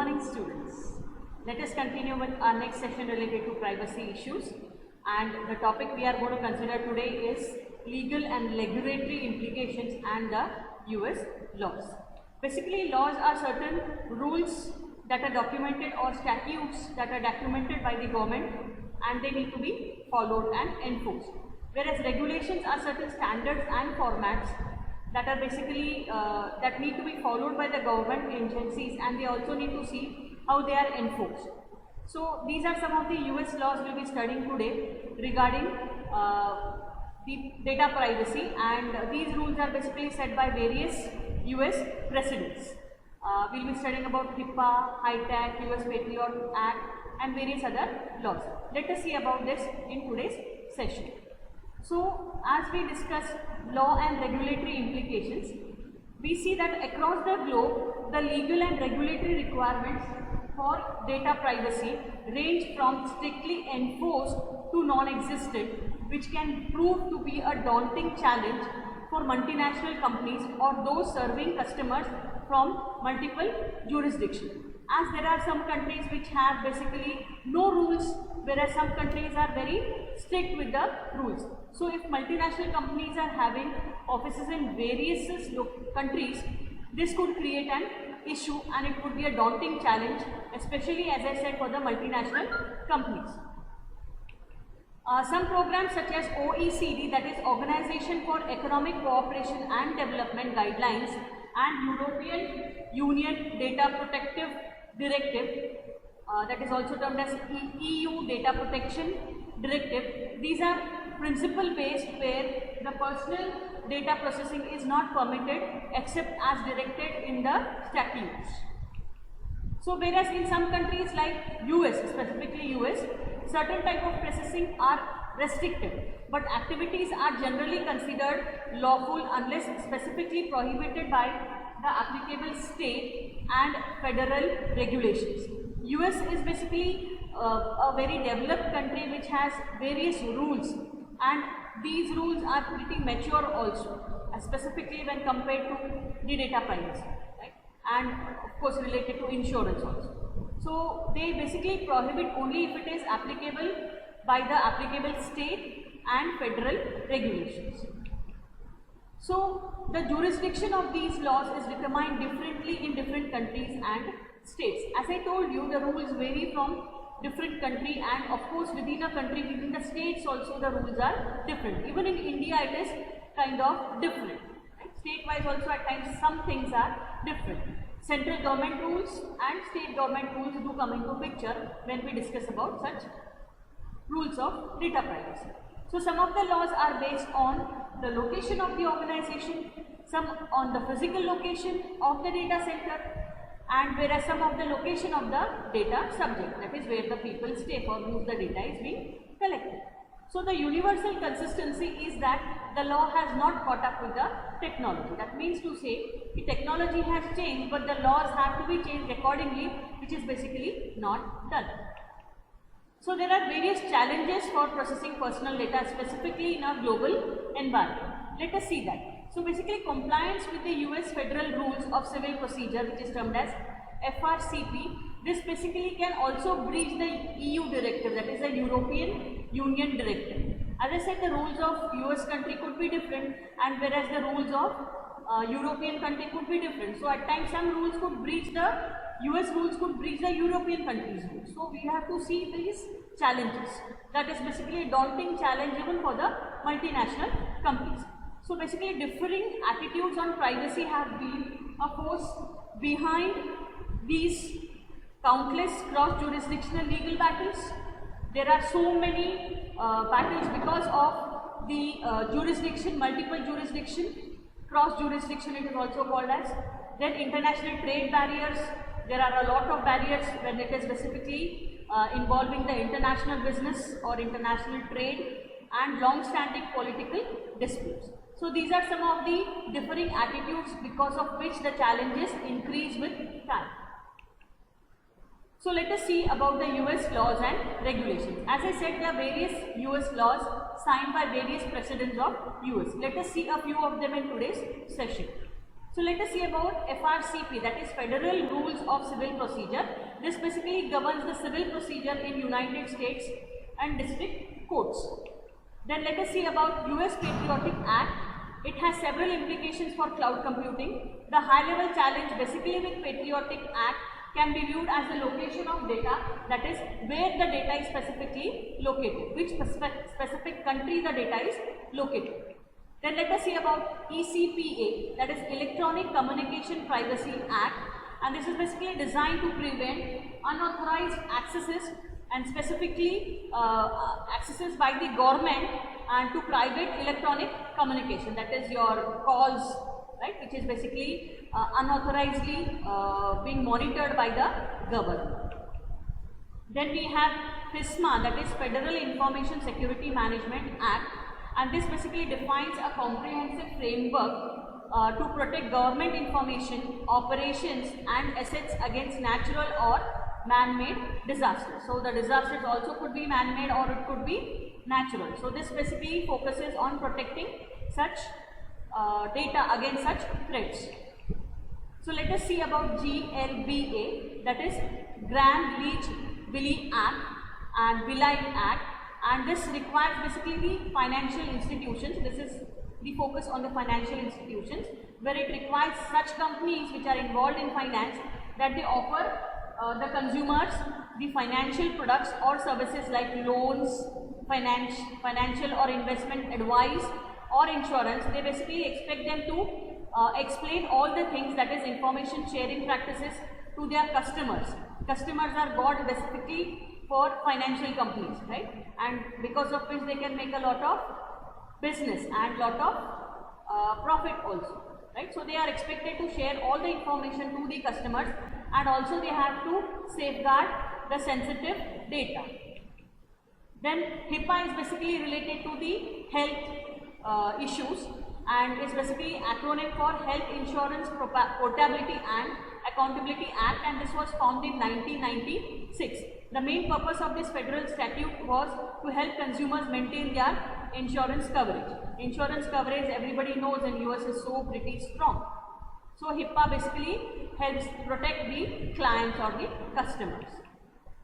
morning, students. Let us continue with our next session related to privacy issues, and the topic we are going to consider today is legal and regulatory implications and the US laws. Basically, laws are certain rules that are documented or statutes that are documented by the government and they need to be followed and enforced. Whereas regulations are certain standards and formats that are basically that need to be followed by the government agencies, and they also need to see how they are enforced. So these are some of the US laws we will be studying today regarding the data privacy, and these rules are basically set by various US presidents. We will be studying about HIPAA, HITECH, US Patriot Act and various other laws. Let us see about this in today's session. So, as we discuss law and regulatory implications, we see that across the globe, the legal and regulatory requirements for data privacy range from strictly enforced to non-existent, which can prove to be a daunting challenge for multinational companies or those serving customers from multiple jurisdictions. As there are some countries which have basically no rules, whereas some countries are very strict with the rules. So if multinational companies are having offices in various countries, this could create an issue and it could be a daunting challenge, especially as I said for the multinational companies. Some programs such as OECD, that is Organization for Economic Cooperation and Development Guidelines, and European Union Data Protective Directive, that is also termed as EU Data Protection Directive. These are principle based where the personal data processing is not permitted except as directed in the statutes. So whereas in some countries like US, specifically US, certain type of processing are restricted, but activities are generally considered lawful unless specifically prohibited by the applicable state and federal regulations. US is basically a very developed country which has various rules, and these rules are pretty mature also, specifically when compared to the data privacy, right? And of course related to insurance also. So they basically prohibit only if it is applicable by the applicable state and federal regulations. So the jurisdiction of these laws is determined differently in different countries and states. As I told you, the rules vary from different country, and of course within a country, within the states also the rules are different. Even in India it is kind of different. Right? State-wise also at times some things are different. Central government rules and state government rules do come into picture when we discuss about such rules of data privacy. So some of the laws are based on the location of the organization, some on the physical location of the data center, and whereas some of the location of the data subject, that is where the people stay for whom the data is being collected. So the universal consistency is that the law has not caught up with the technology. That means to say the technology has changed, but the laws have to be changed accordingly, which is basically not done. So there are various challenges for processing personal data, specifically in a global environment. Let us see that. So basically compliance with the US Federal Rules of Civil Procedure, which is termed as FRCP, this basically can also breach the EU directive, that is the European Union directive. As I said, the rules of US country could be different, and whereas the rules of European country could be different. So at times some rules could breach the US rules, could breach the European countries' rules. So we have to see these challenges. That is basically a daunting challenge even for the multinational companies. So basically differing attitudes on privacy have been a force behind these countless cross-jurisdictional legal battles. There are so many battles because of the jurisdiction, multiple jurisdiction, cross-jurisdiction it is also called as. Then international trade barriers. There are a lot of barriers when it is specifically involving the international business or international trade, and long-standing political disputes. So these are some of the differing attitudes because of which the challenges increase with time. So let us see about the US laws and regulations. As I said, there are various US laws signed by various presidents of US. Let us see a few of them in today's session. So let us see about FRCP, that is Federal Rules of Civil Procedure. This basically governs the civil procedure in United States and district courts. Then let us see about US Patriotic Act. It has several implications for cloud computing. The high-level challenge basically with Patriotic Act can be viewed as the location of data, that is where the data is specifically located, which specific country the data is located. Then let us see about ECPA, that is Electronic Communication Privacy Act, and this is basically designed to prevent unauthorized accesses and specifically accesses by the government and to private electronic communication, that is your calls, right, which is basically unauthorizedly being monitored by the government. Then we have FISMA, that is Federal Information Security Management Act, and this basically defines a comprehensive framework to protect government information, operations and assets against natural or man-made disasters. So the disasters also could be man-made or it could be natural. So this basically focuses on protecting such data against such threats. So let us see about GLBA, that is Gramm-Leach-Bliley Act and Billite Act, and this requires basically the financial institutions. This is the focus on the financial institutions, where it requires such companies which are involved in finance that they offer the consumers the financial products or services like loans, financial or investment advice or insurance. They basically expect them to explain all the things, that is information sharing practices, to their customers. Customers are got specifically for financial companies, right, and because of which they can make a lot of business and lot of profit also, right. So they are expected to share all the information to the customers, and also they have to safeguard the sensitive data. Then HIPAA is basically related to the health issues, and is basically acronym for Health Insurance Portability and Accountability Act, and this was formed in 1996. The main purpose of this federal statute was to help consumers maintain their insurance coverage. Insurance coverage, everybody knows, in US is so pretty strong. So HIPAA basically helps protect the clients or the customers.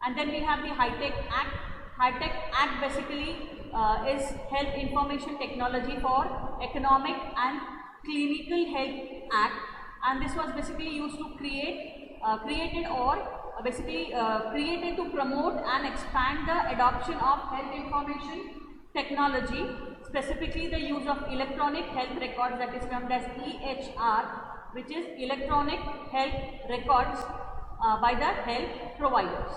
And then we have the HITECH Act. HITECH Act basically is Health Information Technology for Economic and Clinical Health Act, and this was basically used to created to promote and expand the adoption of health information technology, specifically the use of electronic health records, that is termed as EHR, which is electronic health records by the health providers.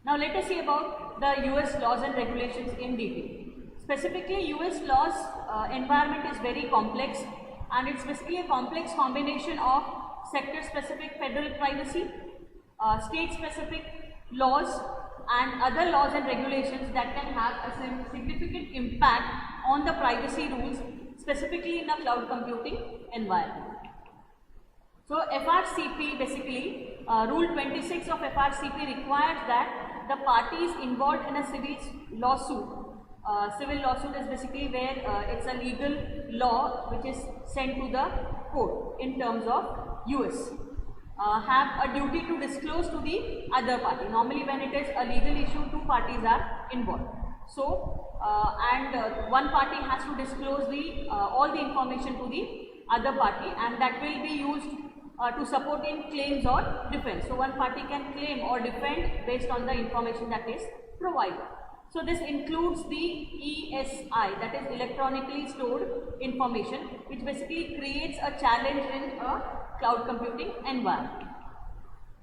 Now let us see about the US laws and regulations in detail. Specifically, US laws environment is very complex, and it's basically a complex combination of sector-specific federal privacy, state-specific laws and other laws and regulations that can have a significant impact on the privacy rules, specifically in the cloud computing environment. So FRCP basically, Rule 26 of FRCP requires that the parties involved in a civil lawsuit is basically where it's a legal law which is sent to the court in terms of US, have a duty to disclose to the other party. Normally when it is a legal issue, two parties are involved. So one party has to disclose all the information to the other party, and that will be used to support in claims or defense. So one party can claim or defend based on the information that is provided. So this includes the ESI, that is electronically stored information, which basically creates a challenge in a cloud computing environment.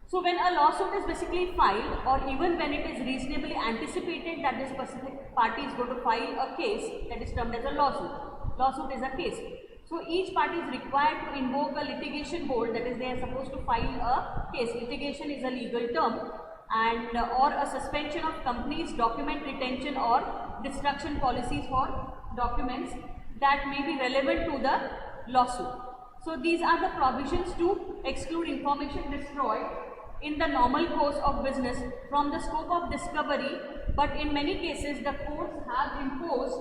So when a lawsuit is basically filed, or even when it is reasonably anticipated that this specific party is going to file a case, that is termed as a lawsuit. Lawsuit is a case. So each party is required to invoke a litigation hold, that is they are supposed to file a case. Litigation is a legal term, and or a suspension of company's document retention or destruction policies for documents that may be relevant to the lawsuit. So these are the provisions to exclude information destroyed in the normal course of business from the scope of discovery, but in many cases the courts have imposed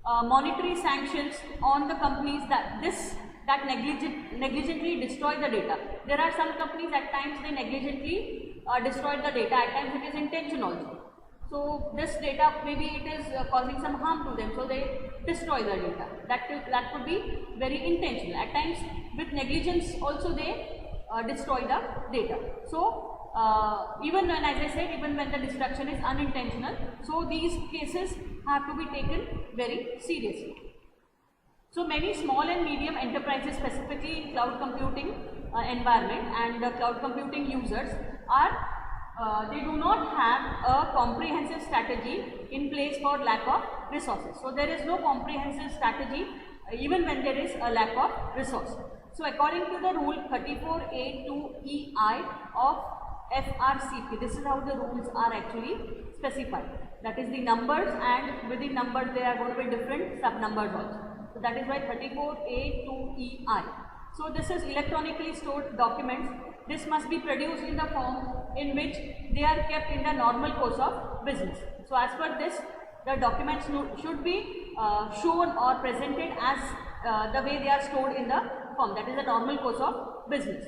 monetary sanctions on the companies that this that negligently destroy the data. There are some companies at times they negligently destroy the data, at times it is intention also. So this data maybe it is causing some harm to them, so they destroy the data. That could be very intentional. At times with negligence also they destroy the data. So even when, as I said, even when the destruction is unintentional, so these cases have to be taken very seriously. So many small and medium enterprises, specifically in cloud computing environment and the cloud computing users are they do not have a comprehensive strategy in place for lack of resources. So there is no comprehensive strategy even when there is a lack of resource. So according to the rule 34A2EI of FRCP, this is how the rules are actually specified. That is the numbers, and within numbers there are going to be different sub numbers also. So that is why 34A2EI. So this is electronically stored documents. This must be produced in the form in which they are kept in the normal course of business. So as per this, the documents should be shown or presented as the way they are stored in the form. That is the normal course of business.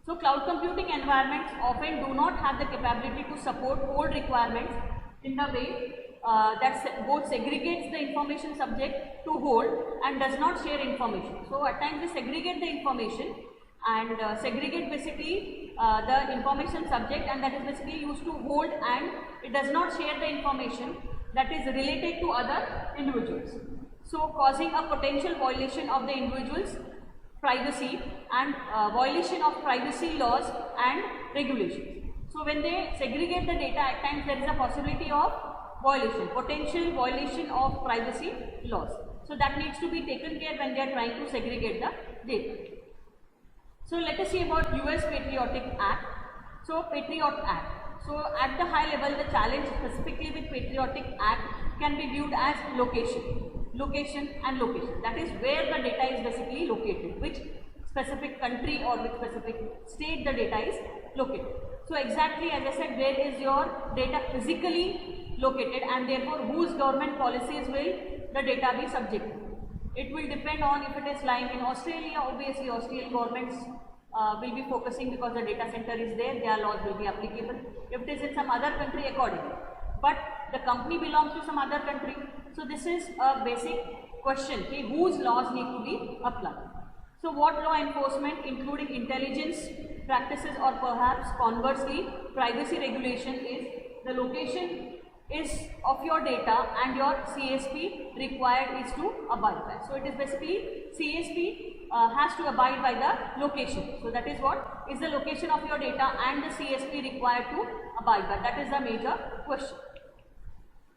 So cloud computing environments often do not have the capability to support old requirements in the way that both segregates the information subject to hold and does not share information. So at times they segregate the information and segregate basically the information subject, and that is basically used to hold, and it does not share the information that is related to other individuals. So causing a potential violation of the individual's privacy and violation of privacy laws and regulations. So when they segregate the data, at times there is a possibility of violation, potential violation of privacy laws. So that needs to be taken care when they are trying to segregate the data. So let us see about US Patriotic Act. So Patriot Act. So at the high level, the challenge specifically with Patriotic Act can be viewed as location. Location and location. That is where the data is basically located, which specific country or which specific state the data is located. So exactly as I said, where is your data physically located, and therefore whose government policies will the data be subject to. It will depend on if it is lying in Australia. Obviously Australian governments will be focusing because the data center is there, their laws will be applicable. If it is in some other country, accordingly. But the company belongs to some other country. So this is a basic question, okay, whose laws need to be applied. So what law enforcement, including intelligence practices or perhaps conversely privacy regulation, is the location is of your data and your CSP required is to abide by. So it is basically CSP has to abide by the location. So that is what is the location of your data and the CSP required to abide by. That is the major question.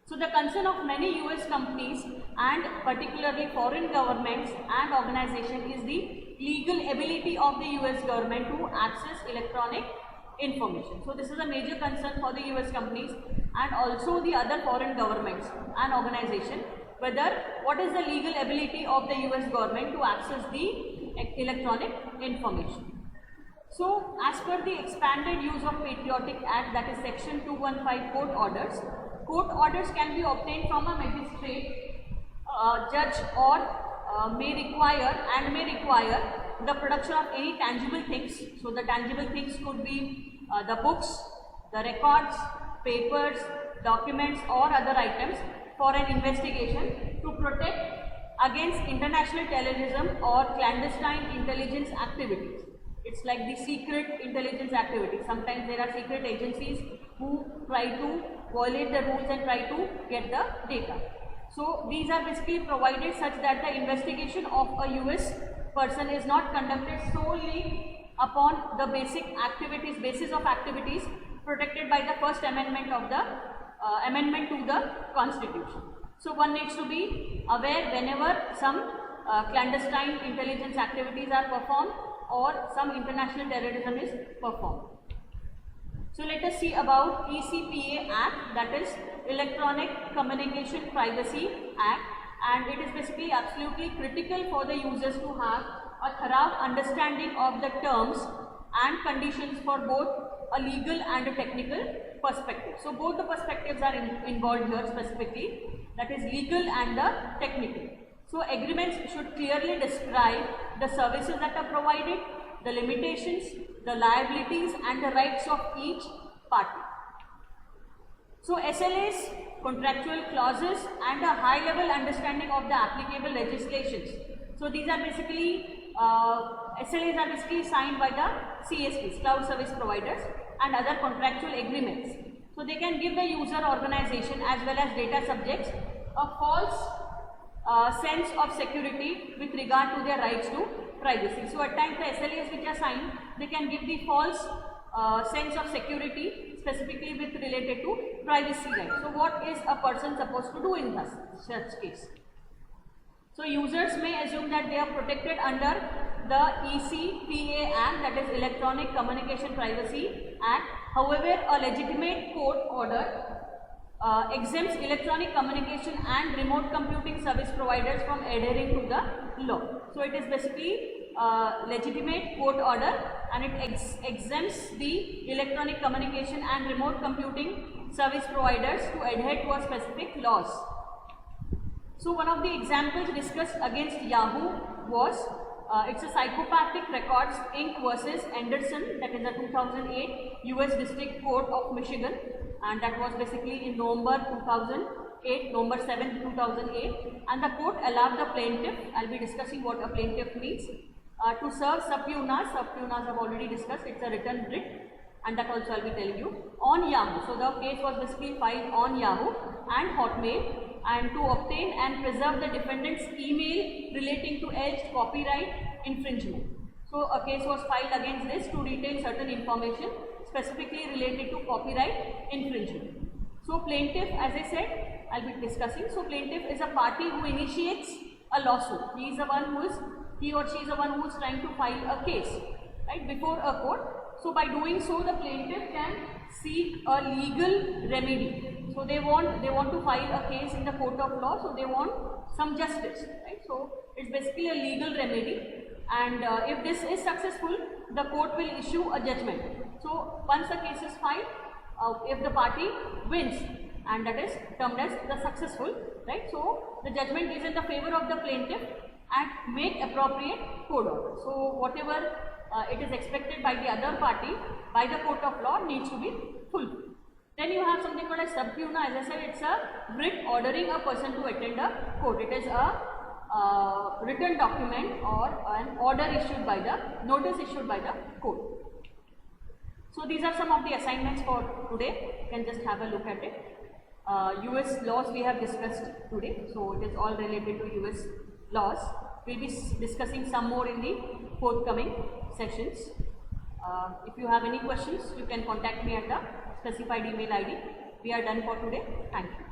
So the concern of many US companies and particularly foreign governments and organizations is the legal ability of the US government to access electronic information. So this is a major concern for the US companies and also the other foreign governments and organizations, whether what is the legal ability of the US government to access the electronic information. So as per the expanded use of Patriotic Act, that is section 215 court orders. Court orders can be obtained from a magistrate, judge, or may require the production of any tangible things. So the tangible things could be the books, the records, papers, documents or other items for an investigation to protect against international terrorism or clandestine intelligence activities. It's like the secret intelligence activities. Sometimes there are secret agencies who try to violate the rules and try to get the data. So these are basically provided such that the investigation of a US person is not conducted solely upon the basis of activities protected by the First Amendment of the amendment to the Constitution. So one needs to be aware whenever some clandestine intelligence activities are performed or some international terrorism is performed. So let us see about ECPA Act, that is Electronic Communication Privacy Act, and it is basically absolutely critical for the users to have a thorough understanding of the terms and conditions for both a legal and a technical perspective. So both the perspectives are involved here specifically, that is legal and the technical. So agreements should clearly describe the services that are provided, the limitations, the liabilities and the rights of each party. So SLAs, contractual clauses and a high level understanding of the applicable legislations. So these are basically, SLAs are basically signed by the CSPs, cloud service providers, and other contractual agreements. So they can give the user, organization as well as data subjects a false sense of security with regard to their rights to privacy. So at times the SLAs which are signed, they can give the false sense of security specifically with related to privacy rights. So what is a person supposed to do in such case? So users may assume that they are protected under the ECPA Act, that is Electronic Communication Privacy Act. However, a legitimate court order exempts electronic communication and remote computing service providers from adhering to the law. So it is basically legitimate court order, and it exempts the electronic communication and remote computing service providers to adhere to a specific laws. So one of the examples discussed against Yahoo was it's a Psychopathic Records Inc. versus Anderson, that is the 2008 US District Court of Michigan, and that was basically in November 2008, November 7, 2008, and the court allowed the plaintiff, I'll be discussing what a plaintiff means, to serve subpoenas. Subpoenas I've already discussed, it's a written writ, and that also I'll be telling you, on Yahoo. So the case was basically filed on Yahoo and Hotmail, and to obtain and preserve the defendant's email relating to alleged copyright infringement. So a case was filed against this to retain certain information specifically related to copyright infringement. So plaintiff, as I said, I'll be discussing. So plaintiff is a party who initiates a lawsuit. He or she is the one who is trying to file a case, right, before a court. So by doing so, the plaintiff can seek a legal remedy. So they want to file a case in the court of law, so they want some justice, right? So it's basically a legal remedy, and if this is successful, the court will issue a judgment. So once a case is filed, if the party wins, and that is termed as the successful, right? So the judgment is in the favor of the plaintiff and make appropriate court order. So whatever it is expected by the other party, by the court of law, needs to be fulfilled. Then you have something called a subpoena. As I said, it's a writ ordering a person to attend a court. It is a written document or an order issued by the, notice issued by the court. So these are some of the assignments for today. You can just have a look at it. US laws we have discussed today, so it is all related to US laws. We'll be discussing some more in the forthcoming sessions. If you have any questions, you can contact me at the specified email ID. We are done for today. Thank you.